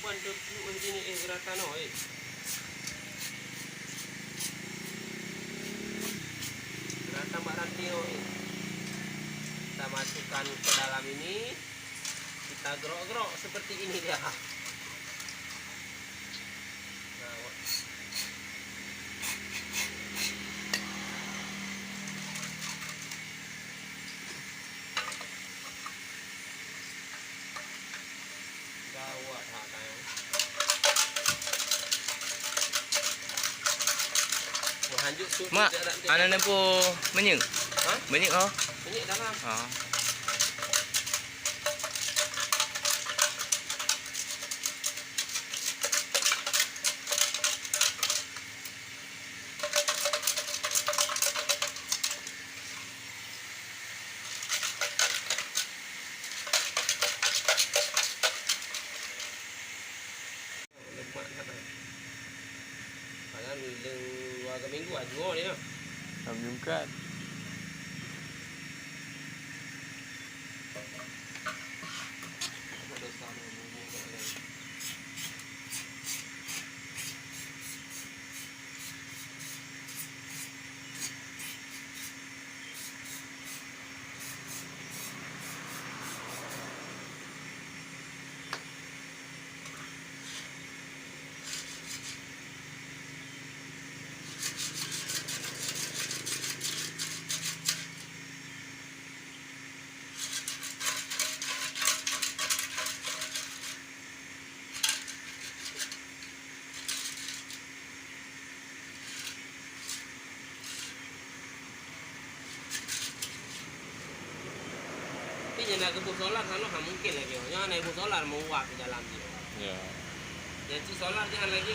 perempuan tu duduk sini gerakan gerakan Mbak Ranti kita masukkan ke dalam ini, kita gerok-gerok seperti ini dia. Gawat Mak, anak pun menying. Ha? Menying oh. Menyik dalam. Ha. Padahal dua minggu aja ni lah. Alhamdulillah. Tapi jangan kebun solar sana mungkin lagi. Jangan naik kebun solar mau uap di dalam dia. Ya. Jadi solar jangan lagi.